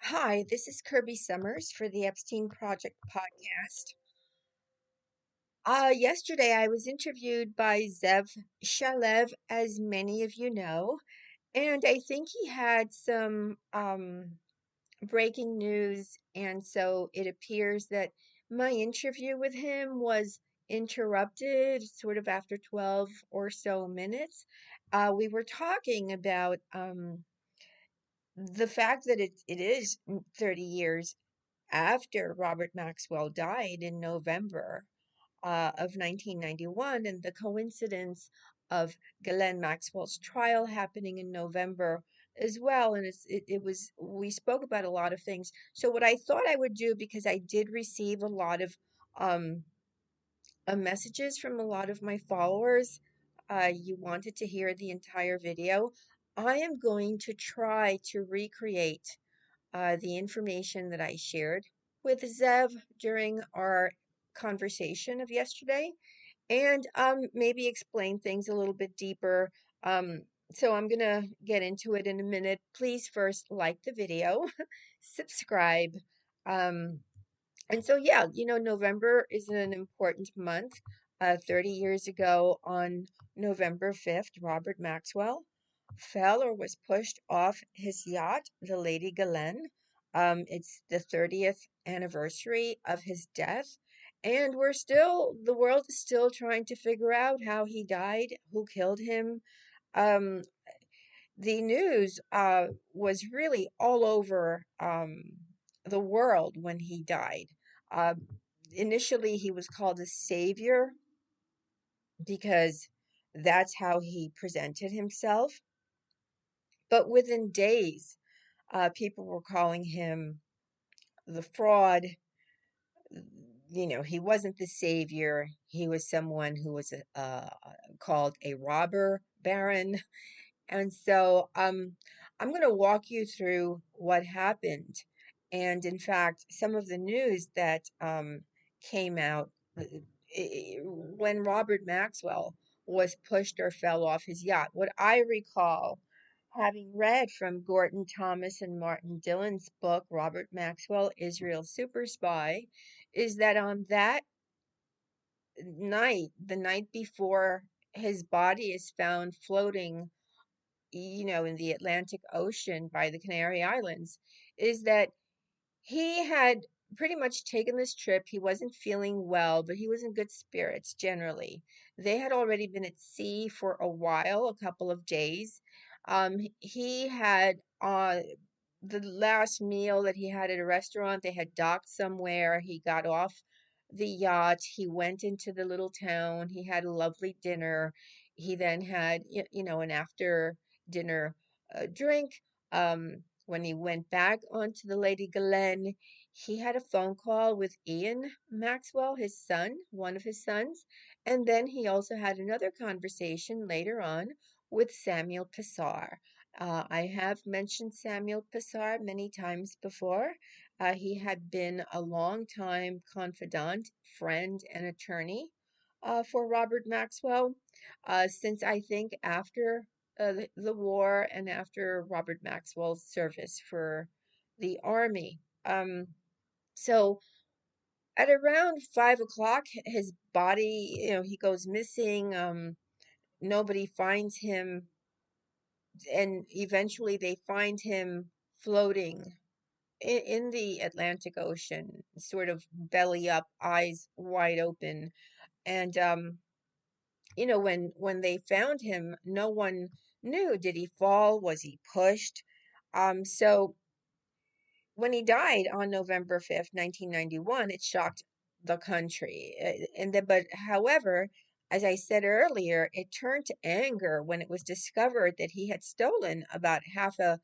Hi, this is Kirby Summers for the Epstein Project podcast. Yesterday I was interviewed by Zev Shalev, as many of you know, and I think he had some breaking news, and so it appears that my interview with him was interrupted sort of after 12 or so minutes. We were talking about the fact that it is 30 years after Robert Maxwell died in November of 1991, and the coincidence of Ghislaine Maxwell's trial happening in November as well. And we spoke about a lot of things. So, what I thought I would do, because I did receive a lot of um, messages from a lot of my followers, you wanted to hear the entire video. I am going to try to recreate the information that I shared with Zev during our conversation of yesterday, and maybe explain things a little bit deeper. Um, so I'm gonna get into it in a minute. Please first like the video, subscribe. Um, and so, yeah, November is an important month. 30 years ago, on November 5th, Robert Maxwell fell or was pushed off his yacht, the Lady Ghislaine. It's the 30th anniversary of his death, and the world is still trying to figure out how he died, who killed him. Um, the news was really all over the world when he died. Uh, Initially, he was called a savior because that's how he presented himself. But within days, people were calling him the fraud. He wasn't the savior. He was someone who was called a robber baron. And so I'm going to walk you through what happened. And in fact, some of the news that came out when Robert Maxwell was pushed or fell off his yacht. What I recall, having read from Gordon Thomas and Martin Dillon's book, Robert Maxwell, Israel's Super Spy, is that on that night, the night before his body is found floating in the Atlantic Ocean by the Canary Islands, is that he had pretty much taken this trip. He wasn't feeling well, but he was in good spirits generally. They had already been at sea for a while, a couple of days. He had the last meal that he had at a restaurant. They had docked somewhere. He got off the yacht. He went into the little town. He had a lovely dinner. He then had, an after dinner drink. When he went back onto the Lady Ghislaine, he had a phone call with Ian Maxwell, his son, one of his sons, and then he also had another conversation later on with Samuel Pissar. I have mentioned Samuel Pissar many times before. He had been a long-time confidant, friend, and attorney for Robert Maxwell since I think after the war and after Robert Maxwell's service for the army. So at around 5 o'clock, his body, he goes missing. Nobody finds him, and eventually they find him floating in the Atlantic Ocean, sort of belly up, eyes wide open. And when they found him, no one knew. Did he fall? Was he pushed? So when he died on November 5th, 1991, it shocked the country. But however, as I said earlier, it turned to anger when it was discovered that he had stolen about half a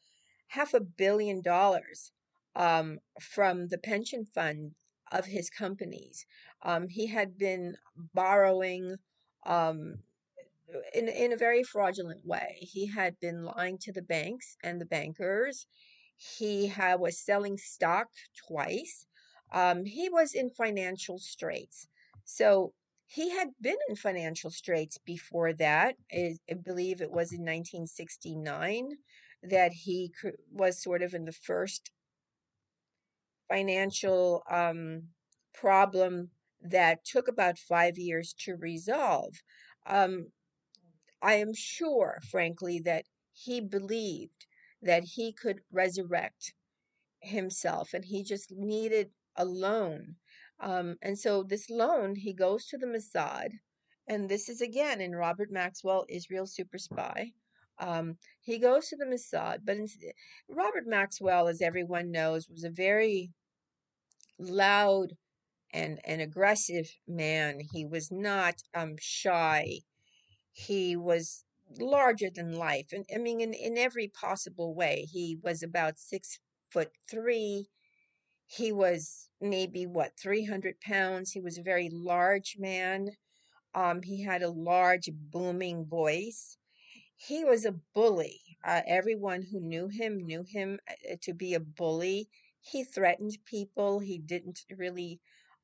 billion dollars from the pension fund of his companies. He had been borrowing um, in a very fraudulent way. He had been lying to the banks and the bankers. Was selling stock twice. He was in financial straits. So he had been in financial straits before that. I believe it was in 1969 that he was sort of in the first financial problem that took about 5 years to resolve. Um, I am sure, frankly, that he believed that he could resurrect himself and he just needed a loan. And so this loan, he goes to the Mossad, and this is again in Robert Maxwell, Israel Super Spy. He goes to the Mossad, but Robert Maxwell, as everyone knows, was a very loud and aggressive man. He was not shy. He was larger than life, and I mean in every possible way. He was about 6'3". He was maybe what, 300 pounds. He was a very large man. He had a large booming voice. He was a bully. Everyone who knew him to be a bully. He threatened people. He didn't really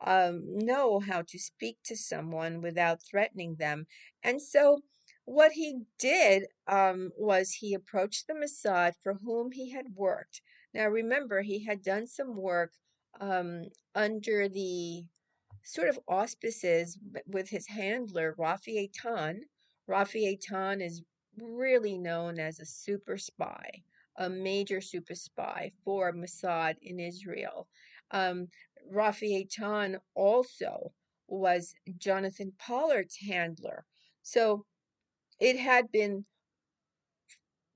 know how to speak to someone without threatening them. And so what he did was he approached the Mossad for whom he had worked. Now remember, he had done some work under the sort of auspices with his handler, Rafi Eitan. Rafi Eitan is really known as a super spy, a major super spy for Mossad in Israel. Um, Rafi Eitan also was Jonathan Pollard's handler. So it had been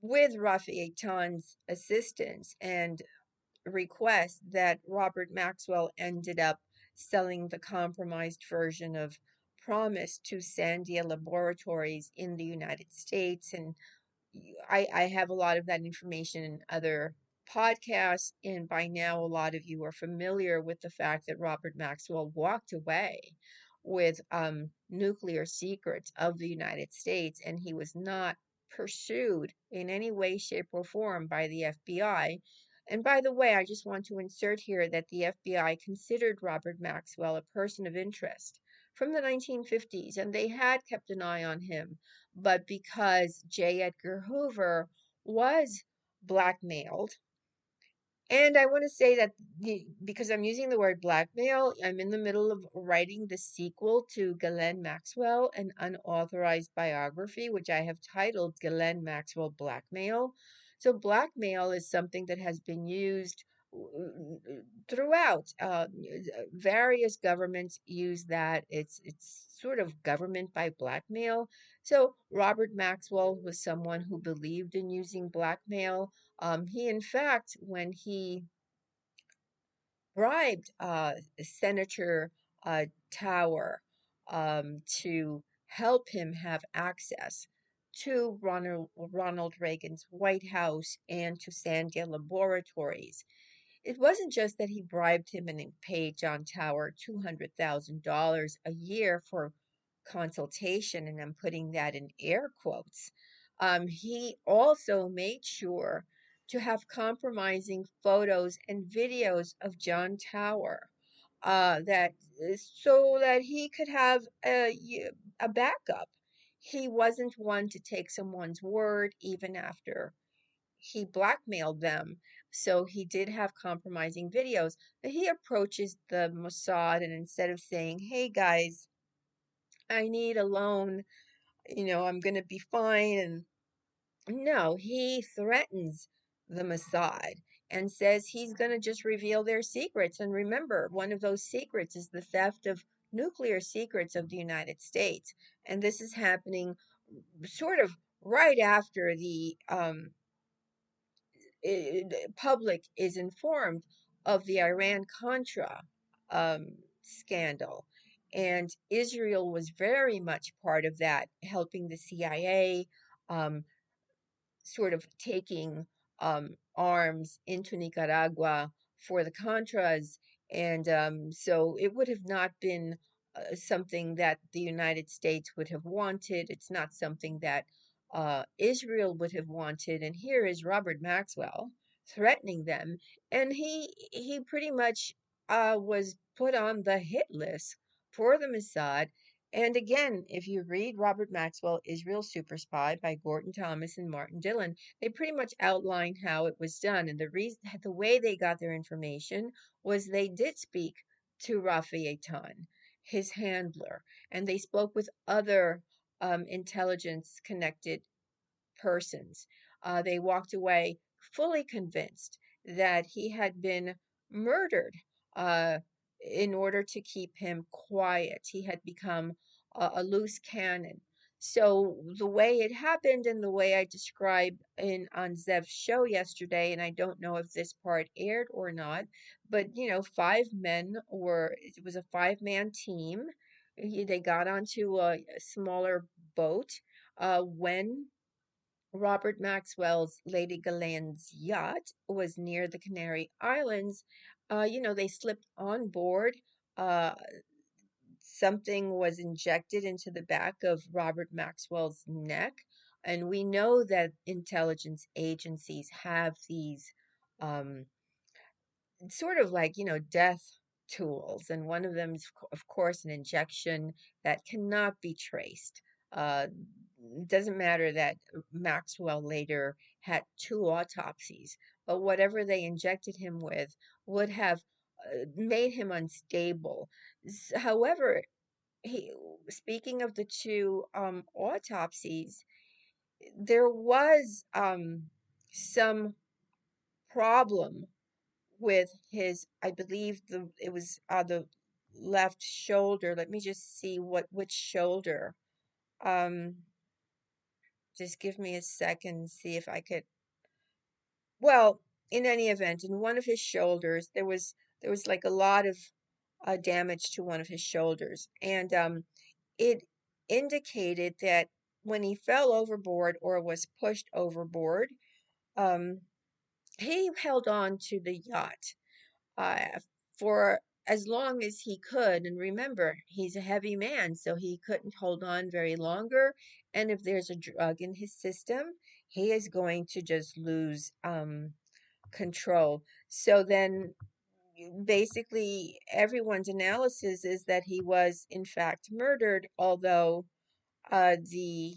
with Rafi Eitan's assistance and request that Robert Maxwell ended up selling the compromised version of Promise to Sandia Laboratories in the United States. And I have a lot of that information in other podcasts. And by now, a lot of you are familiar with the fact that Robert Maxwell walked away with nuclear secrets of the United States, and he was not pursued in any way, shape, or form by the FBI. And by the way, I just want to insert here that the FBI considered Robert Maxwell a person of interest from the 1950s, and they had kept an eye on him. But because J. Edgar Hoover was blackmailed, and I want to say that because I'm using the word blackmail, I'm in the middle of writing the sequel to Ghislaine Maxwell, an unauthorized biography, which I have titled Ghislaine Maxwell Blackmail. So blackmail is something that has been used throughout. Various governments use that. It's sort of government by blackmail. So Robert Maxwell was someone who believed in using blackmail. He, in fact, when he bribed Senator Tower to help him have access to Ronald Reagan's White House and to Sandia Laboratories, it wasn't just that he bribed him and paid John Tower $200,000 a year for consultation, and I'm putting that in air quotes. He also made sure to have compromising photos and videos of John Tower, that so that he could have a backup. He wasn't one to take someone's word even after he blackmailed them. So he did have compromising videos. But he approaches the Mossad, and instead of saying, "Hey guys, I need a loan, I'm going to be fine," and no, he threatens the Mossad and says he's going to just reveal their secrets. And remember, one of those secrets is the theft of nuclear secrets of the United States. And this is happening sort of right after the public is informed of the Iran-Contra scandal. And Israel was very much part of that, helping the CIA, um, sort of taking arms into Nicaragua for the Contras. And so it would have not been something that the United States would have wanted. It's not something that Israel would have wanted. And here is Robert Maxwell threatening them. And he pretty much was put on the hit list for the Mossad. And again, if you read Robert Maxwell, Israel Super Spy by Gordon Thomas and Martin Dillon, they pretty much outline how it was done. And the way they got their information was they did speak to Rafi Eitan, his handler, and they spoke with other intelligence connected persons. They walked away fully convinced that he had been murdered uh, in order to keep him quiet. He had become a loose cannon. So the way it happened and the way I described in on Zev's show yesterday, and I don't know if this part aired or not, but five men were. It was a five-man team. They got onto a smaller boat when Robert Maxwell's Lady Ghislaine's yacht was near the Canary Islands. They slipped on board. Uh, Something was injected into the back of Robert Maxwell's neck. And we know that intelligence agencies have these um, sort of like, death tools. And one of them is, of course, an injection that cannot be traced. Uh, doesn't matter that Maxwell later had two autopsies, but whatever they injected him with would have made him unstable. However, he, speaking of the two autopsies, there was some problem with his, I believe it was the left shoulder. Let me just see which shoulder. Um, just give me a second, see if I could. Well, in any event, in one of his shoulders, there was like a lot of damage to one of his shoulders, and it indicated that when he fell overboard or was pushed overboard, um, he held on to the yacht uh, for as long as he could. And remember, he's a heavy man, so he couldn't hold on very longer. And if there's a drug in his system, he is going to just lose control. So then, basically, everyone's analysis is that he was, in fact, murdered, although the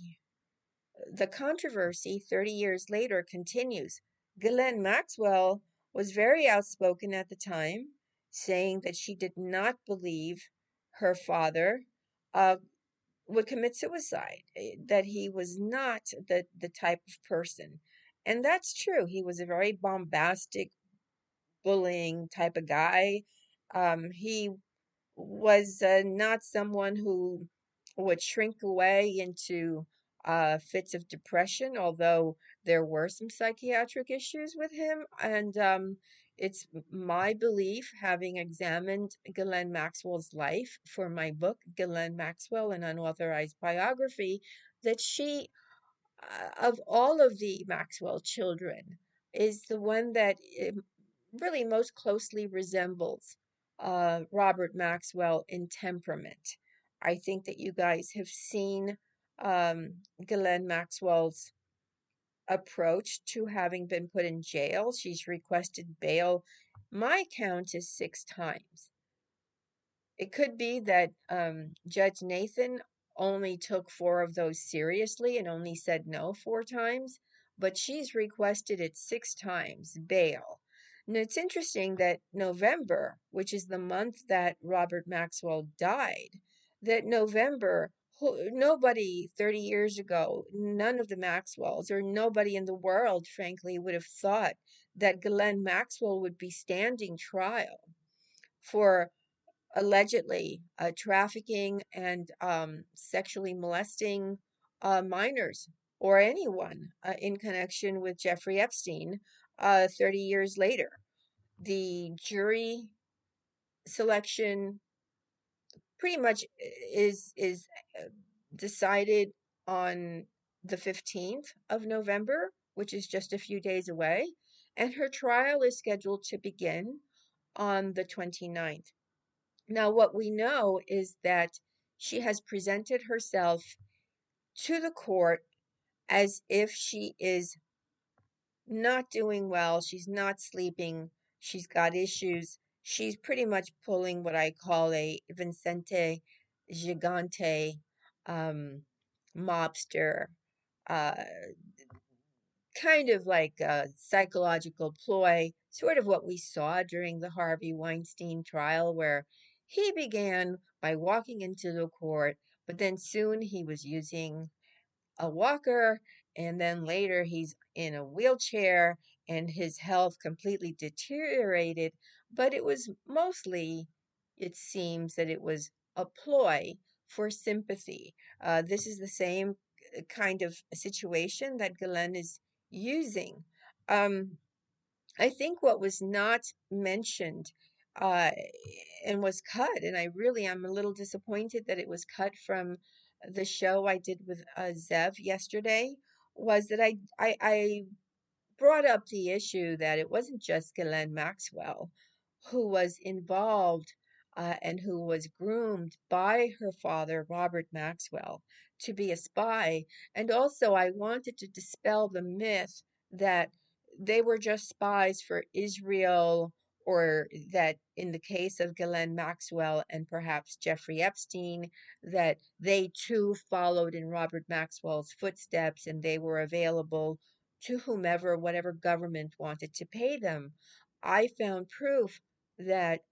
controversy 30 years later continues. Ghislaine Maxwell was very outspoken at the time, saying that she did not believe her father uh, would commit suicide, that he was not the type of person. And that's true. He was a very bombastic, bullying type of guy. He was not someone who would shrink away into fits of depression, although there were some psychiatric issues with him. And it's my belief, having examined Ghislaine Maxwell's life for my book, Ghislaine Maxwell, an unauthorized biography, that she, of all of the Maxwell children, is the one that really most closely resembles Robert Maxwell in temperament. I think that you guys have seen Ghislaine Maxwell's approach to having been put in jail. She's requested bail. My count is 6 times. It could be that Judge Nathan only took 4 of those seriously and only said no 4 times, but she's requested it 6 times bail. And it's interesting that November, which is the month that Robert Maxwell died, that November, nobody 30 years ago, none of the Maxwells or nobody in the world, frankly, would have thought that Ghislaine Maxwell would be standing trial for allegedly trafficking and sexually molesting minors or anyone in connection with Jeffrey Epstein 30 years later. The jury selection pretty much is decided on the 15th of November, which is just a few days away, and her trial is scheduled to begin on the 29th. Now, what we know is that she has presented herself to the court as if she is not doing well, she's not sleeping, she's got issues. She's pretty much pulling what I call a Vincente gigante, um, mobster, uh, kind of like a psychological ploy, sort of what we saw during the Harvey Weinstein trial, where he began by walking into the court, but then soon he was using a walker, and then later he's in a wheelchair and his health completely deteriorated. But it was mostly, it seems that it was a ploy for sympathy. This is the same kind of situation that Ghislaine is using. Um, I think what was not mentioned uh, and was cut, and I really am a little disappointed that it was cut from the show I did with Zev yesterday, was that I brought up the issue that it wasn't just Ghislaine Maxwell who was involved and who was groomed by her father, Robert Maxwell, to be a spy. And also, I wanted to dispel the myth that they were just spies for Israel, or that in the case of Ghislaine Maxwell and perhaps Jeffrey Epstein, that they too followed in Robert Maxwell's footsteps and they were available to whomever, whatever government wanted to pay them. I found proof that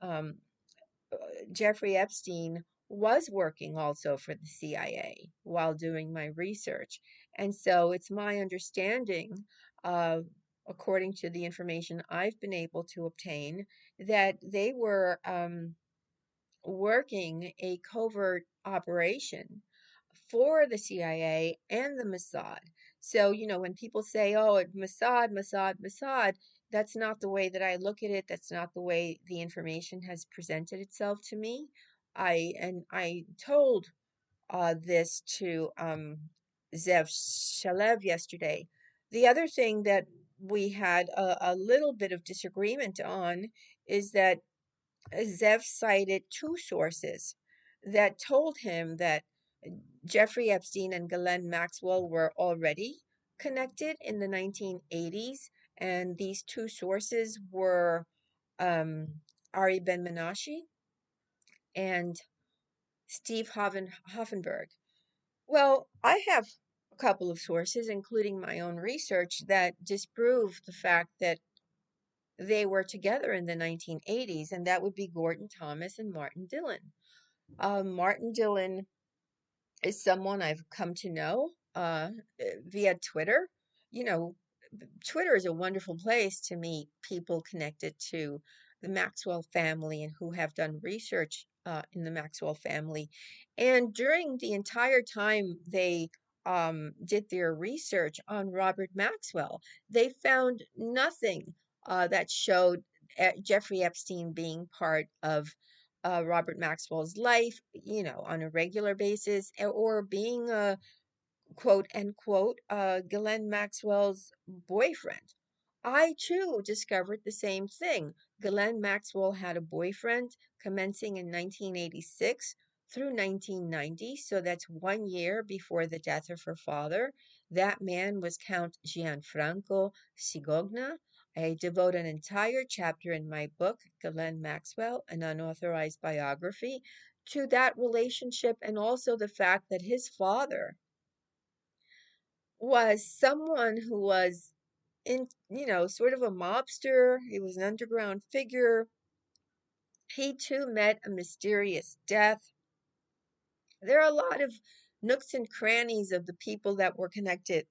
Jeffrey Epstein was working also for the CIA while doing my research. And so it's my understanding, uh, according to the information I've been able to obtain, that they were working a covert operation for the CIA and the Mossad. So, when people say, oh, Mossad, Mossad, Mossad, that's not the way that I look at it. That's not the way the information has presented itself to me. I told this to Zev Shalev yesterday. The other thing that we had a little bit of disagreement on is that Zev cited two sources that told him that Jeffrey Epstein and Ghislaine Maxwell were already connected in the 1980s, and these two sources were Ari-Ben Menashe and Steve Hoffenberg. Well, I have a couple of sources, including my own research, that disprove the fact that they were together in the 1980s, and that would be Gordon Thomas and Martin Dillon. Martin Dillon is someone I've come to know via Twitter. You know, Twitter is a wonderful place to meet people connected to the Maxwell family and who have done research in the Maxwell family. And during the entire time they did their research on Robert Maxwell, they found nothing that showed Jeffrey Epstein being part of Robert Maxwell's life, on a regular basis, or being a quote unquote Ghislaine Maxwell's boyfriend. I too discovered the same thing. Ghislaine Maxwell had a boyfriend commencing in 1986 through 1990, so that's 1 year before the death of her father. That man was Count Gianfranco Sigogna. I devote an entire chapter in my book, Ghislaine Maxwell, an unauthorized biography, to that relationship, and also the fact that his father was someone who was sort of a mobster. He was an underground figure. He too met a mysterious death. There are a lot of nooks and crannies of the people that were connected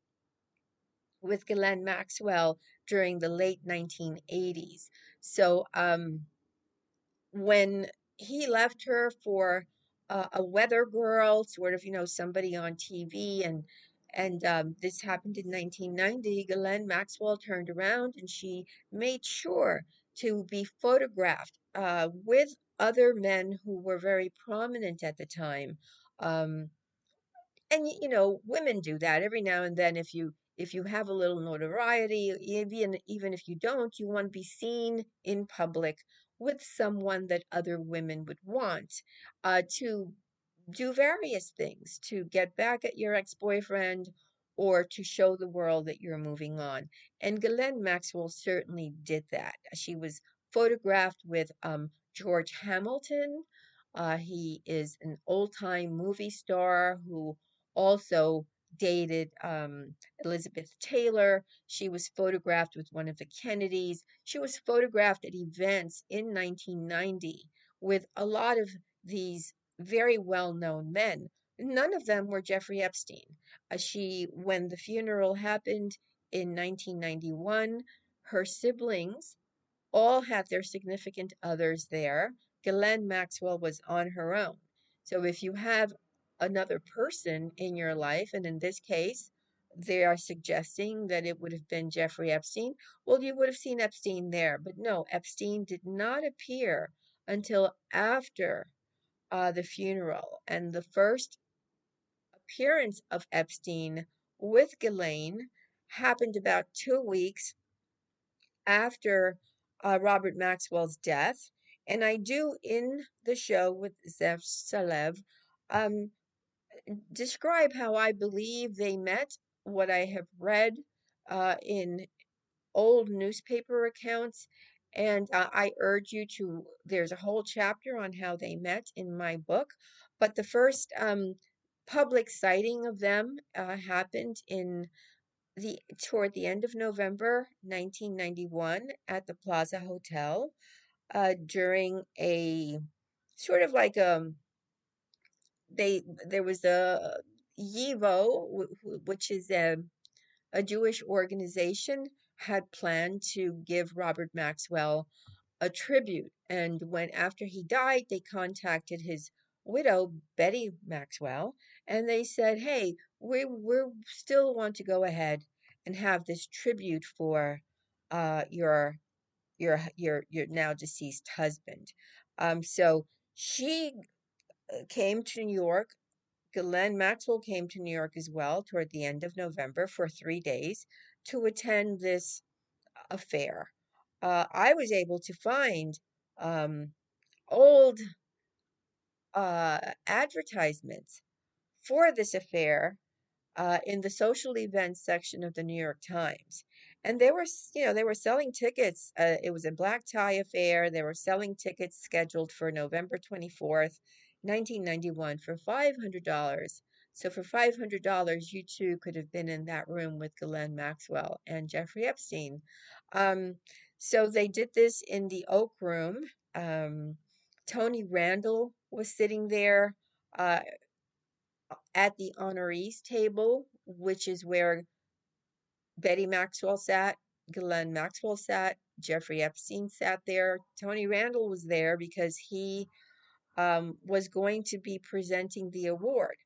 with Ghislaine Maxwell during the late 1980s. So, when he left her for a weather girl, sort of, somebody on TV, and this happened in 1990, Ghislaine Maxwell turned around and she made sure to be photographed with other men who were very prominent at the time. Um, and women do that every now and then. If you have a little notoriety, even if you don't, you want to be seen in public with someone that other women would want to do various things, to get back at your ex-boyfriend or to show the world that you're moving on. And Ghislaine Maxwell certainly did that. She was photographed with George Hamilton, He is an old-time movie star who also dated Elizabeth Taylor. She was photographed with one of the Kennedys. She was photographed at events in 1990 with a lot of these very well-known men. None of them were Jeffrey Epstein. When the funeral happened in 1991, her siblings all had their significant others there. Ghislaine Maxwell was on her own. So if you have another person in your life, and in this case, they are suggesting that it would have been Jeffrey Epstein, well, you would have seen Epstein there. But no, Epstein did not appear until after the funeral. And the first appearance of Epstein with Ghislaine happened about 2 weeks after Robert Maxwell's death. And I do in the show with Zev Shalev um, describe how I believe they met, what I have read in old newspaper accounts. And I urge you to, there's a whole chapter on how they met in my book. But the first public sighting of them happened in the toward the end of November 1991 at the Plaza Hotel during a sort of like there was a YIVO, which is a Jewish organization, had planned to give Robert Maxwell a tribute. And when after he died, they contacted his widow, Betty Maxwell, and they said, "Hey, we still want to go ahead and have this tribute for your your now deceased husband." So she came to New York. Ghislaine Maxwell came to New York as well toward the end of November for 3 days to attend this affair. I was able to find um, old advertisements for this affair in the social events section of the New York Times. And they were, they were selling tickets. It was a black tie affair. They were selling tickets scheduled for November 24th, 1991 for $500. So for $500, you too could have been in that room with Ghislaine Maxwell and Jeffrey Epstein. Um, so they did this in the Oak Room. Um, Tony Randall was sitting there. Uh, at the honorees table, which is where Betty Maxwell sat, Ghislaine Maxwell sat, Jeffrey Epstein sat there. Tony Randall was there because he was going to be presenting the award.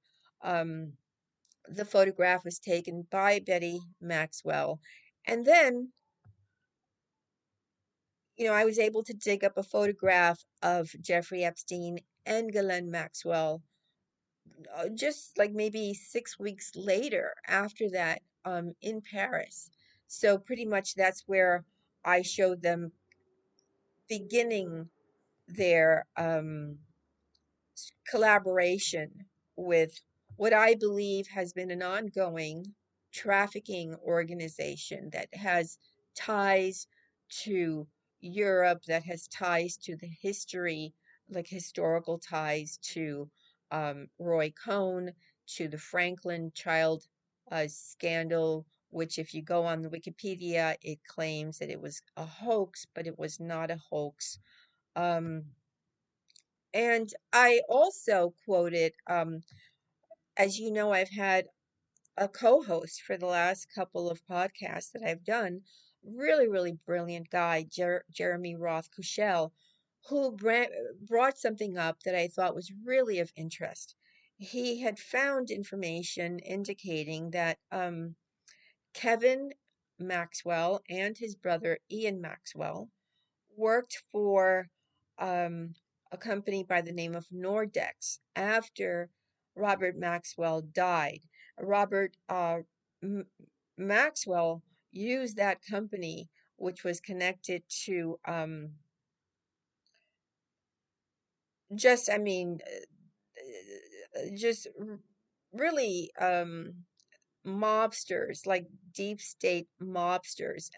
Um, the photograph was taken by Betty Maxwell. And then, I was able to dig up a photograph of Jeffrey Epstein and Ghislaine Maxwell just like maybe 6 weeks later after that in Paris. So pretty much that's where I showed them beginning their collaboration with what I believe has been an ongoing trafficking organization that has ties to Europe, that has ties to the history, like historical ties to Roy Cohn, to the Franklin child scandal, which, if you go on the Wikipedia, it claims that it was a hoax, but it was not a hoax. Um, and I also quoted, as you know, I've had a co-host for the last couple of podcasts that I've done, really, really brilliant guy, Jeremy Roth Kushel, who brought something up that I thought was really of interest. He had found information indicating that Kevin Maxwell and his brother Ian Maxwell worked for a company by the name of Nordex after Robert Maxwell died. Robert M- Maxwell used that company, which was connected to just, just really mobsters, like deep state mobsters.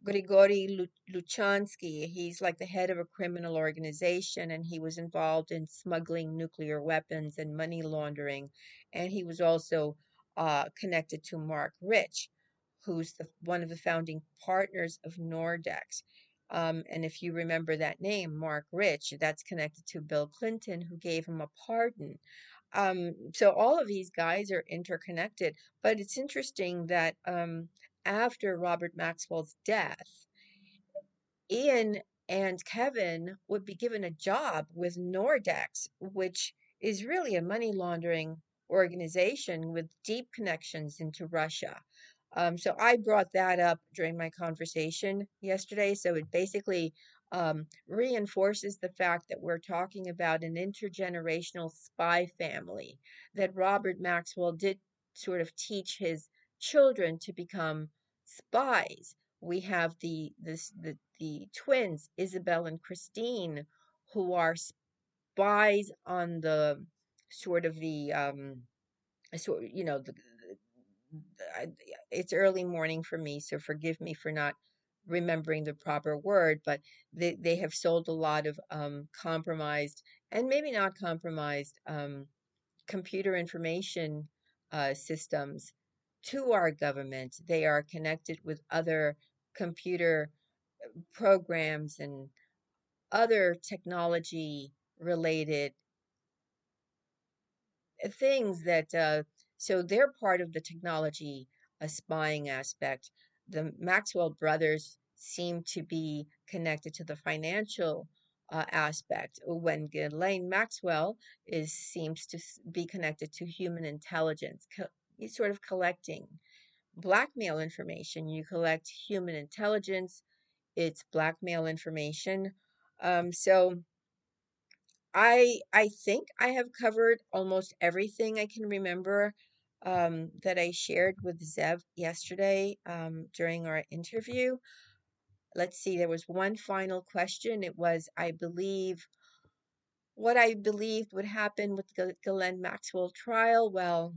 Grigory Luchansky, he's like the head of a criminal organization, and he was involved in smuggling nuclear weapons and money laundering. And he was also connected to Mark Rich, who's one of the founding partners of Nordex. And if you remember that name, Mark Rich, that's connected to Bill Clinton, who gave him a pardon. So all of these guys are interconnected, but it's interesting that after Robert Maxwell's death, Ian and Kevin would be given a job with Nordex, which is really a money laundering organization with deep connections into Russia. So I brought that up during my conversation yesterday. So it basically reinforces the fact that we're talking about an intergenerational spy family, that Robert Maxwell did sort of teach his children to become spies. We have the twins, Isabel and Christine, who are spies on the sort of the sort you know I- it's early morning for me, so forgive me for not remembering the proper word, but they have sold a lot of compromised and maybe not compromised computer information systems to our government. They are connected with other computer programs and other technology related things that so they're part of the technology spying aspect. The Maxwell brothers seem to be connected to the financial aspect, when Ghislaine Maxwell is seems to be connected to human intelligence. He's sort of collecting blackmail information. You collect human intelligence, it's blackmail information. So I think I have covered almost everything I can remember that I shared with Zev yesterday during our interview. Let's see, there was one final question. It was, I believe, what I believed would happen with the Ghislaine Maxwell trial. Well,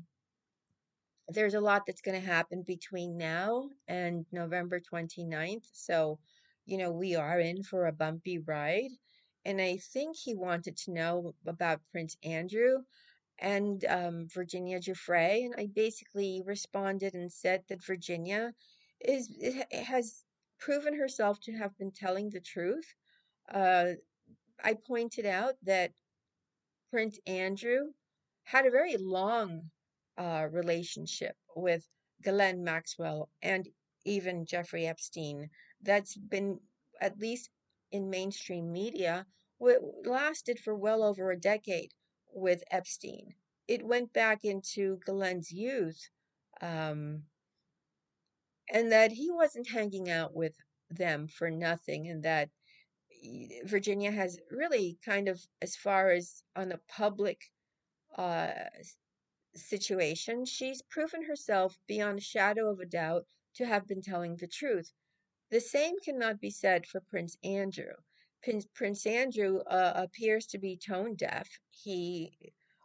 there's a lot that's going to happen between now and November 29th. So, we are in for a bumpy ride. And I think he wanted to know about Prince Andrew and Virginia Giuffre. And I basically responded and said that Virginia has proven herself to have been telling the truth. Uh, I pointed out that Prince Andrew had a very long relationship with Ghislaine Maxwell and even Jeffrey Epstein. That's been, at least in mainstream media, lasted for well over a decade with Epstein. It went back into Ghislaine's youth, um, and that he wasn't hanging out with them for nothing, and that Virginia has really kind of, as far as on a public uh, situation, she's proven herself beyond a shadow of a doubt to have been telling the truth. The same cannot be said for Prince Andrew. Prince Andrew appears to be tone deaf. He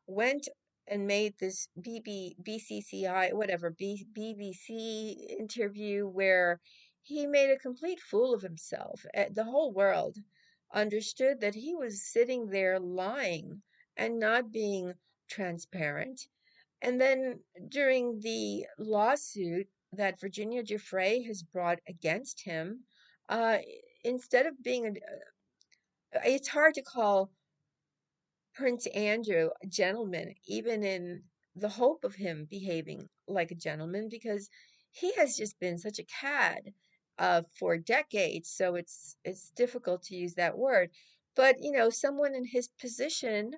went and made this BCCI, whatever, BBC interview where he made a complete fool of himself. The whole world understood that he was sitting there lying and not being transparent. And then during the lawsuit that Virginia Giuffre has brought against him, uh, instead of being, it's hard to call Prince Andrew a gentleman, even in the hope of him behaving like a gentleman, because he has just been such a cad for decades. So it's difficult to use that word. But someone in his position,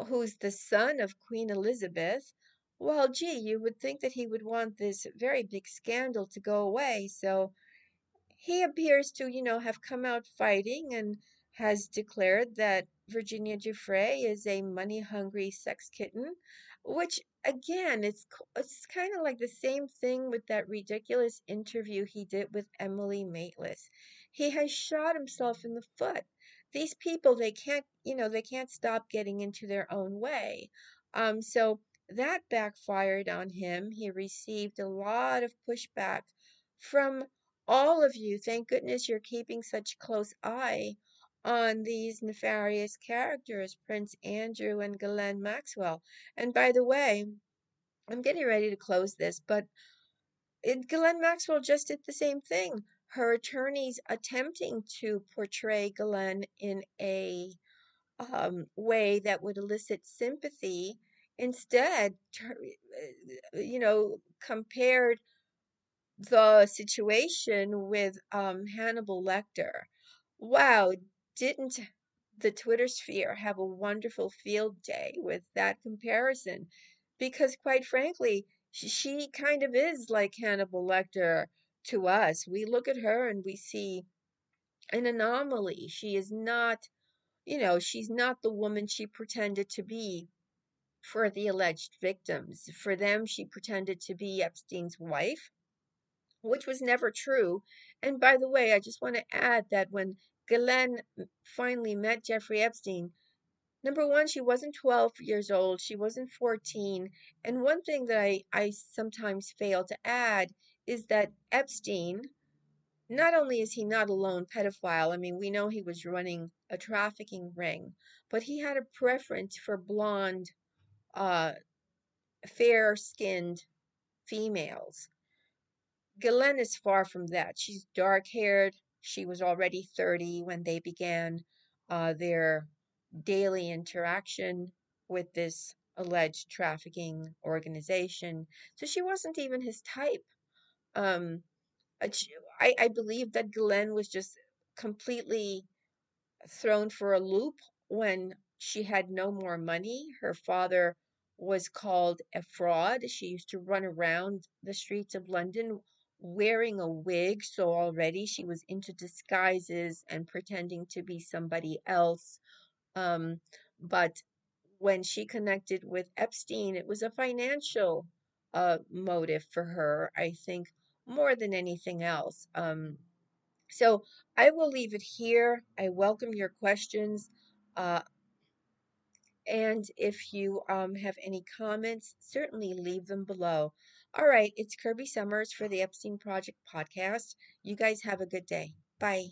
who's the son of Queen Elizabeth, well, gee, you would think that he would want this very big scandal to go away. So he appears to, have come out fighting and has declared that Virginia Giuffre is a money-hungry sex kitten, which again, it's kind of like the same thing with that ridiculous interview he did with Emily Maitlis. He has shot himself in the foot. These people, they can't stop getting into their own way. So that backfired on him. He received a lot of pushback from all of you. Thank goodness you're keeping such close eye on these nefarious characters, Prince Andrew and Ghislaine Maxwell. And by the way, I'm getting ready to close this, but Ghislaine Maxwell just did the same thing. Her attorneys attempting to portray Ghislaine in a way that would elicit sympathy instead, compared the situation with Hannibal Lecter. Wow, didn't the Twitter sphere have a wonderful field day with that comparison? Because quite frankly, she kind of is like Hannibal Lecter to us. We look at her and we see an anomaly. She is not, she's not the woman she pretended to be for the alleged victims. For them, she pretended to be Epstein's wife, which was never true. And by the way, I just want to add that when Ghislaine finally met Jeffrey Epstein, number one, she wasn't 12 years old, she wasn't 14. And one thing that I sometimes fail to add is that Epstein, not only is he not a lone pedophile, I mean, we know he was running a trafficking ring, but he had a preference for blonde, uh, fair skinned females. Ghislaine is far from that. She's dark haired. She was already 30 when they began their daily interaction with this alleged trafficking organization. So she wasn't even his type. Um, I believe that Ghislaine was just completely thrown for a loop when she had no more money. Her father was called a fraud. She used to run around the streets of London wearing a wig, so already she was into disguises and pretending to be somebody else. But when she connected with Epstein, it was a financial motive for her, I think, more than anything else. So I will leave it here. I welcome your questions. Uh, and if you have any comments, certainly leave them below. All right, it's Kirby Summers for the Epstein Project podcast. You guys have a good day. Bye.